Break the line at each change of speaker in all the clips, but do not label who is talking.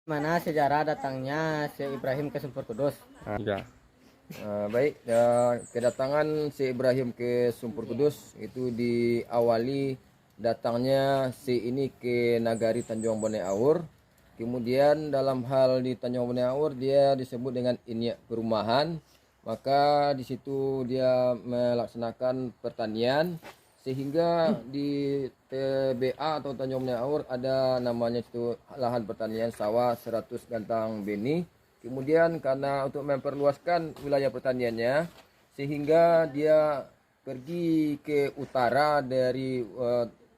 Mana sejarah datangnya Syekh Ibrahim ke Sumpur Kudus?
Ya.
Baik, kedatangan Syekh Ibrahim ke Sumpur Kudus itu diawali datangnya Syekh ini ke Nagari Tanjung Bone Aur. Kemudian dalam hal di Tanjung Bone Aur dia disebut dengan Inyak Perumahan. Maka di situ dia melaksanakan pertanian sehingga di TBA atau Tanjung Bone Aur ada namanya itu lahan pertanian sawah 100 gantang beni. Kemudian karena untuk memperluaskan wilayah pertaniannya sehingga dia pergi ke utara dari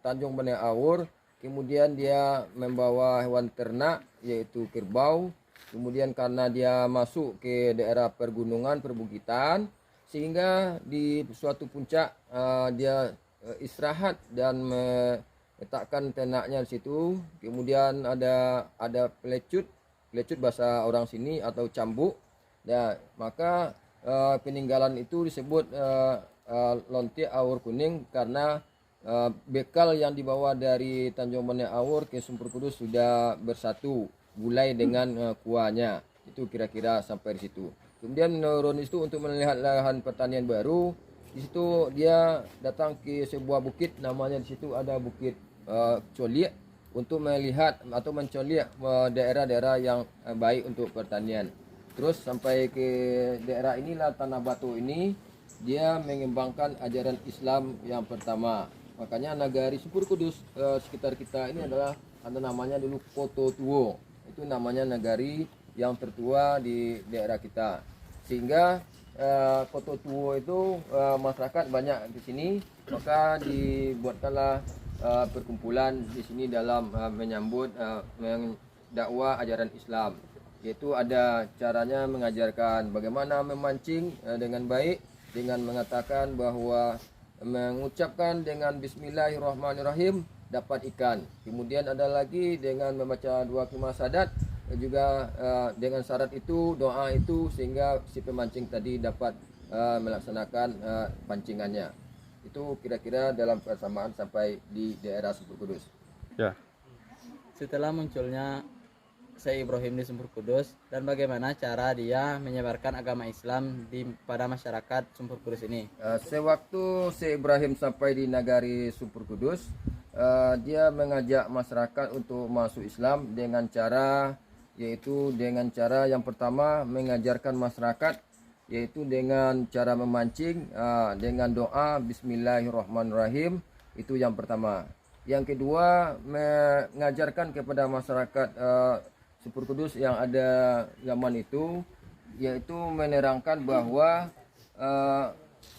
Tanjung Bone Aur. Kemudian dia membawa hewan ternak yaitu kerbau. Kemudian karena dia masuk ke daerah pergunungan, perbukitan, sehingga di suatu puncak dia istirahat dan meletakkan ternaknya di situ. Kemudian ada pelecut bahasa orang sini atau cambuk. Ya, maka peninggalan itu disebut Lontiak Aur Kuning karena bekal yang dibawa dari Tanjung Bone Aur ke Sumpur Kudus sudah bersatu mulai dengan kuahnya. Itu kira-kira sampai di situ. Kemudian menurun itu untuk melihat lahan pertanian baru. Di situ dia datang ke sebuah bukit, namanya di situ ada Bukit Coliak untuk melihat atau mencoliak daerah-daerah yang baik untuk pertanian. Terus sampai ke daerah inilah Tanah Batu ini dia mengembangkan ajaran Islam yang pertama. Makanya Nagari Sumpur Kudus sekitar kita ini adalah ada namanya dulu Koto Tuo. Itu namanya nagari yang tertua di daerah kita. Sehingga Koto Tuo itu masyarakat banyak di sini, maka dibuatkanlah perkumpulan di sini dalam menyambut mendakwah ajaran Islam. Yaitu ada caranya mengajarkan bagaimana memancing dengan baik dengan mengatakan bahwa mengucapkan dengan Bismillahirrahmanirrahim dapat ikan. Kemudian ada lagi dengan membaca dua kalimah syahadat juga dengan syarat itu doa itu sehingga si pemancing tadi dapat melaksanakan pancingannya. Itu kira-kira dalam persamaan sampai di daerah Sumpur Kudus.
Ya.
Setelah munculnya Syekh Ibrahim di Sumpur Kudus dan bagaimana cara dia menyebarkan agama Islam pada masyarakat Sumpur Kudus ini?
Sewaktu Syekh Ibrahim sampai di Nagari Sumpur Kudus, dia mengajak masyarakat untuk masuk Islam dengan cara yaitu dengan cara yang pertama mengajarkan masyarakat yaitu dengan cara memancing dengan doa Bismillahirrahmanirrahim. Itu yang pertama. Yang kedua mengajarkan kepada masyarakat Sumpur Kudus yang ada zaman itu yaitu menerangkan bahwa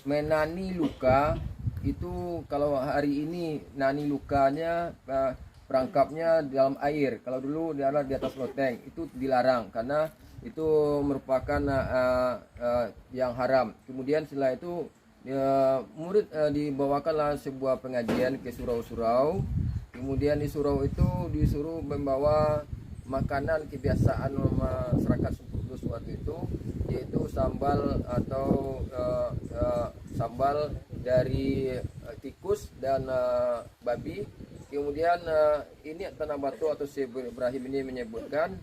menani luka itu kalau hari ini nani lukanya perangkapnya dalam air. Kalau dulu dia di atas loteng itu dilarang karena itu merupakan yang haram. Kemudian setelah itu murid dibawakanlah sebuah pengajian ke surau-surau. Kemudian di surau itu disuruh membawa makanan kebiasaan masyarakat Sumpur Kudus waktu itu yaitu sambal atau sambal dari tikus dan babi. Kemudian ini Tanah Batu atau Syekh Ibrahim ini menyebutkan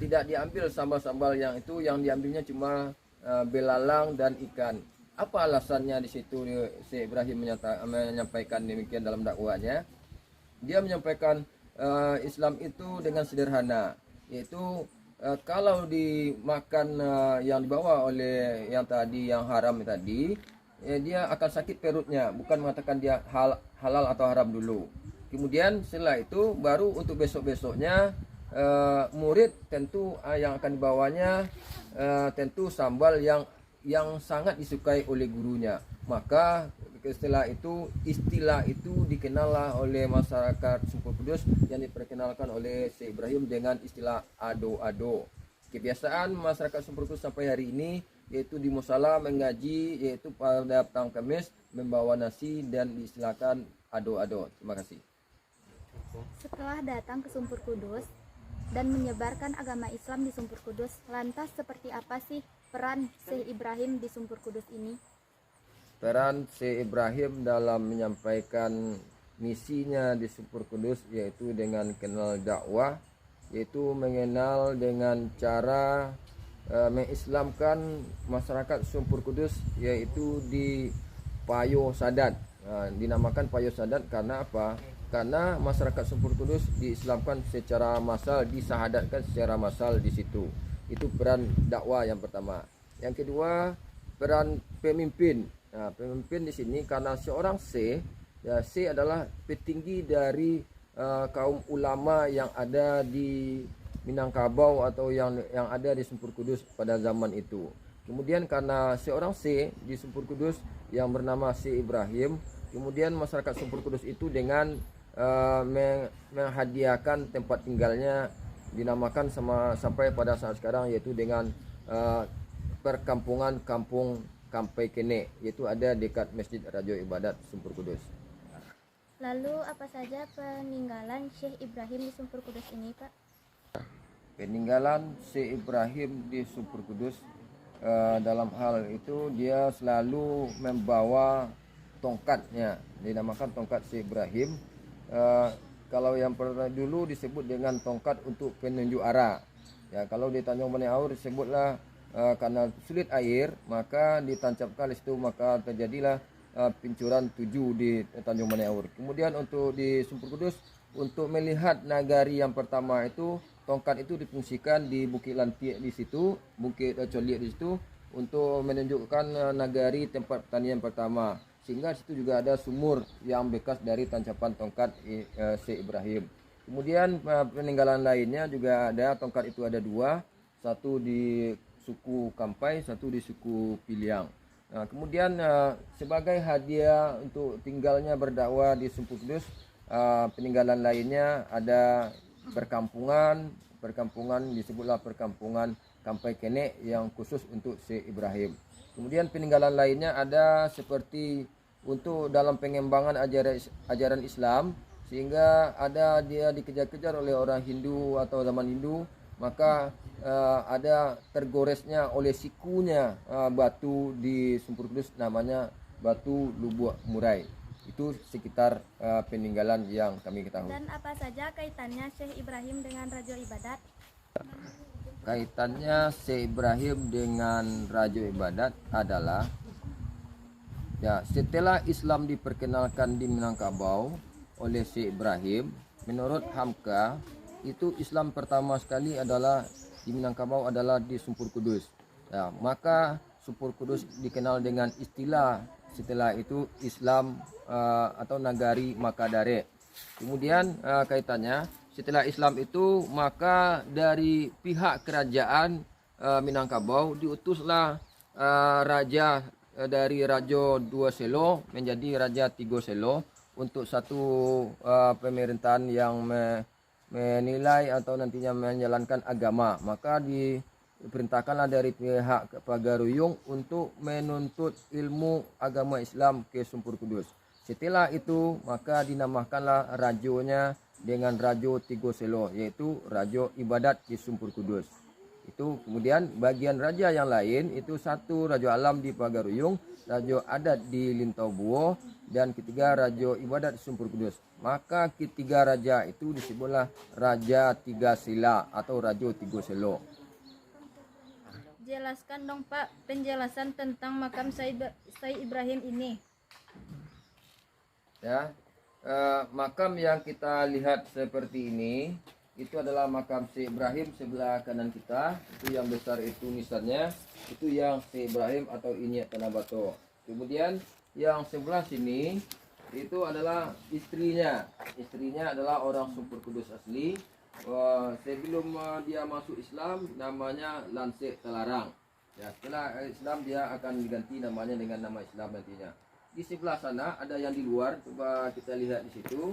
tidak diambil sambal-sambal yang itu, yang diambilnya cuma belalang dan ikan. Apa alasannya di situ Syekh Ibrahim menyampaikan demikian dalam dakwahnya? Dia menyampaikan Islam itu dengan sederhana, yaitu kalau dimakan yang dibawa oleh yang tadi, yang haram tadi, dia akan sakit perutnya, bukan mengatakan dia halal atau haram dulu. Kemudian setelah itu baru untuk besok-besoknya murid tentu yang akan dibawanya tentu sambal yang sangat disukai oleh gurunya. Maka setelah itu istilah itu dikenallah oleh masyarakat Sumpur Kudus yang diperkenalkan oleh Syekh Ibrahim dengan istilah ado-ado. Kebiasaan masyarakat Sumpur Kudus sampai hari ini yaitu di musala mengaji, yaitu pada petang Kamis membawa nasi dan diistilahkan ado-ado. Terima kasih.
Setelah datang ke Sumpur Kudus dan menyebarkan agama Islam di Sumpur Kudus, lantas seperti apa sih peran Syekh Ibrahim di Sumpur Kudus ini?
Peran Syekh Ibrahim dalam menyampaikan misinya di Sumpur Kudus yaitu dengan kenal dakwah, yaitu mengenal dengan cara mengislamkan masyarakat Sumpur Kudus, yaitu di Payo Sadat. Dinamakan Payo Sadat karena apa? Karena masyarakat Sumpur Kudus diislamkan secara massal, disahadatkan secara massal di situ. Itu peran dakwah yang pertama. Yang kedua, peran pemimpin. Pemimpin di sini karena seorang Syekh, Syekh adalah petinggi dari kaum ulama yang ada di Minangkabau atau yang ada di Sumpur Kudus pada zaman itu. Kemudian karena seorang Syekh di Sumpur Kudus yang bernama Syekh Ibrahim, kemudian masyarakat Sumpur Kudus itu dengan menghadiahkan tempat tinggalnya dinamakan sampai pada saat sekarang, yaitu dengan perkampungan Kampung Kampai Kene, yaitu ada dekat Masjid Rajo Ibadat Sumpur Kudus.
Lalu apa saja peninggalan Syekh Ibrahim di Sumpur Kudus ini, Pak?
Peninggalan Syekh Ibrahim di Sumpur Kudus dalam hal itu dia selalu membawa tongkatnya, dinamakan tongkat Syekh Ibrahim. Kalau yang pernah dulu disebut dengan tongkat untuk penunjuk arah. Ya, kalau di Tanjung Bani Aur disebutlah karena sulit air, maka ditancapkan di situ, maka terjadilah pincuran 7 di Tanjung Bani Aur. Kemudian untuk di Sumpur Kudus, untuk melihat nagari yang pertama itu, tongkat itu difungsikan di Bukit Lantiek di situ, Bukit Coliek di situ, untuk menunjukkan nagari tempat pertanian pertama. Sehingga di situ juga ada sumur yang bekas dari tancapan tongkat Syekh Ibrahim. Kemudian peninggalan lainnya juga ada, tongkat itu ada 2, satu di suku Kampai, satu di suku Piliang. Kemudian sebagai hadiah untuk tinggalnya berdakwah di Sumpur Kudus, peninggalan lainnya ada perkampungan disebutlah perkampungan Kampai Kene yang khusus untuk Syekh Ibrahim. Kemudian peninggalan lainnya ada seperti untuk dalam pengembangan ajaran Islam, sehingga ada dia dikejar-kejar oleh orang Hindu atau zaman Hindu, maka ada tergoresnya oleh sikunya batu di Sumpur Kudus namanya batu Lubuk Murai. Itu sekitar peninggalan yang kami ketahui.
Dan apa saja kaitannya Syekh Ibrahim dengan Rajo Ibadat?
Kaitannya Syekh Ibrahim dengan Rajo Ibadat adalah, ya, setelah Islam diperkenalkan di Minangkabau oleh Syekh Ibrahim, menurut Hamka itu Islam pertama sekali adalah di Minangkabau adalah di Sumpur Kudus. Ya, maka Sumpur Kudus dikenal dengan istilah setelah itu Islam atau Nagari Makadare. Kemudian kaitannya setelah Islam itu, maka dari pihak kerajaan Minangkabau diutuslah raja dari Rajo 2 Selo menjadi Raja 3 Selo untuk satu pemerintahan yang menilai atau nantinya menjalankan agama. Maka diperintahkanlah dari pihak Pagaruyung untuk menuntut ilmu agama Islam ke Sumpur Kudus. Setelah itu maka dinamakanlah rajonya dengan Rajo 3 Selo, yaitu Rajo Ibadat di Sumpur Kudus. Itu kemudian bagian raja yang lain itu satu raja alam di Pagaruyung, raja adat di Lintaubuo, dan ketiga raja ibadat di Sumpur Kudus. Maka ketiga raja itu disebutlah Raja Tiga Sila atau Raja Tiga Selo.
Jelaskan dong Pak penjelasan tentang makam Syekh Ibrahim ini.
Ya, makam yang kita lihat seperti ini itu adalah makam Syekh Ibrahim sebelah kanan kita. Itu yang besar itu nisannya, itu yang Syekh Ibrahim atau Inyek Tanah Bato. Kemudian yang sebelah sini itu adalah istrinya. Istrinya adalah orang Sumpur Kudus asli. Sebelum dia masuk Islam namanya Lansek Telarang. Ya, setelah Islam dia akan diganti namanya dengan nama Islam nantinya. Di sebelah sana ada yang di luar, coba kita lihat di situ.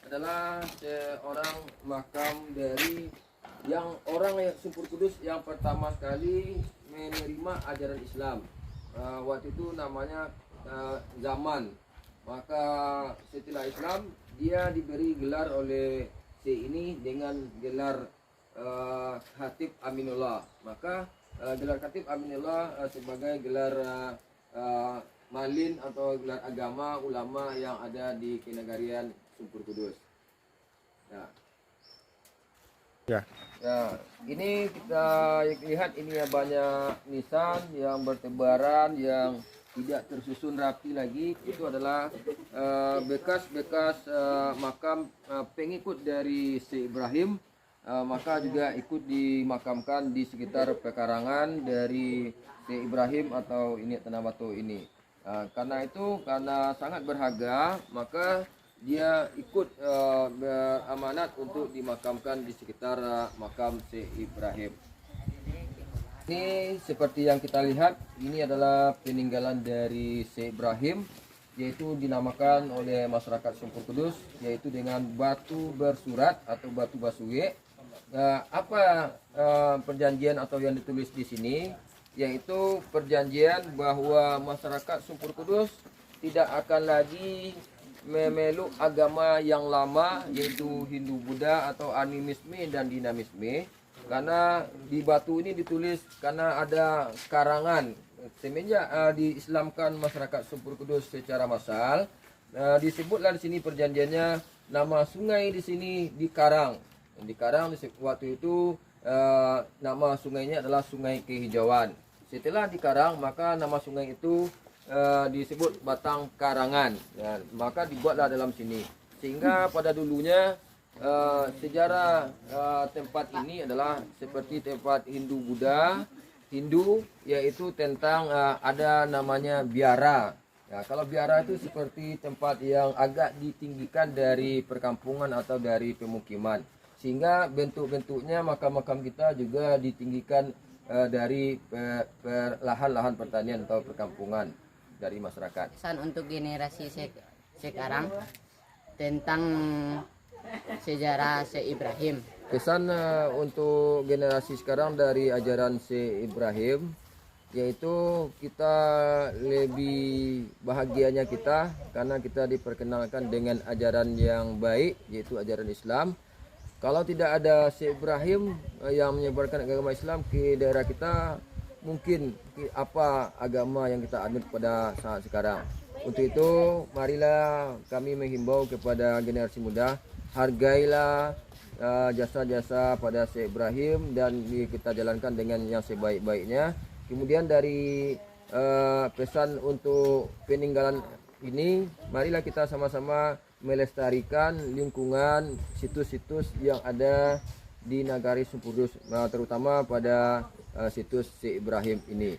Adalah seorang makam dari yang orang Sumpur Kudus yang pertama kali menerima ajaran Islam. Waktu itu namanya Zaman. Maka setelah Islam dia diberi gelar oleh ini dengan gelar Khatib Aminullah. Maka gelar Khatib Aminullah sebagai gelar malin atau gelar agama ulama yang ada di Kenagarian Sumpur Kudus. Nah. Ya, ini kita lihat ini ya banyak nisan yang bertebaran yang tidak tersusun rapi lagi. Itu adalah bekas-bekas makam pengikut dari Syekh Ibrahim. Maka juga ikut dimakamkan di sekitar pekarangan dari Syekh Ibrahim atau Inyek Tanah Bato ini. Karena itu, karena sangat berharga, maka dia ikut beramanat untuk dimakamkan di sekitar makam Syekh Ibrahim. Ini seperti yang kita lihat, ini adalah peninggalan dari Syekh Ibrahim, yaitu dinamakan oleh masyarakat Sumpur Kudus, yaitu dengan batu bersurat atau batu basuye. Apa perjanjian atau yang ditulis di sini, yaitu perjanjian bahwa masyarakat Sumpur Kudus tidak akan lagi memeluk agama yang lama, yaitu Hindu Buddha atau animisme dan dinamisme. Karena di batu ini ditulis karena ada karangan semenjak diislamkan masyarakat Sumpur Kudus secara massal, disebutlah di sini perjanjiannya nama sungai di sini dikarang waktu itu nama sungainya adalah Sungai Kehijauan. Setelah dikarang maka nama sungai itu disebut Batang Karangan. Ya, maka dibuatlah dalam sini sehingga pada dulunya sejarah tempat ini adalah seperti tempat Hindu Buddha, yaitu tentang ada namanya biara. Ya, kalau biara itu seperti tempat yang agak ditinggikan dari perkampungan atau dari pemukiman, sehingga bentuk-bentuknya makam-makam kita juga ditinggikan dari lahan-lahan pertanian atau perkampungan dari masyarakat.
Pesan untuk generasi sekarang tentang sejarah Syekh Ibrahim.
Pesan untuk generasi sekarang dari ajaran Syekh Ibrahim, yaitu kita lebih bahagianya kita karena kita diperkenalkan dengan ajaran yang baik, yaitu ajaran Islam. Kalau tidak ada Syekh Ibrahim yang menyebarkan agama Islam ke daerah kita, mungkin apa agama yang kita anut pada saat sekarang. Untuk itu, marilah kami menghimbau kepada generasi muda, hargailah jasa-jasa pada Syekh Ibrahim dan kita jalankan dengan yang sebaik-baiknya. Kemudian dari pesan untuk peninggalan ini, marilah kita sama-sama melestarikan lingkungan situs-situs yang ada di Nagari Sumpur Kudus, terutama pada situs Syekh Ibrahim ini.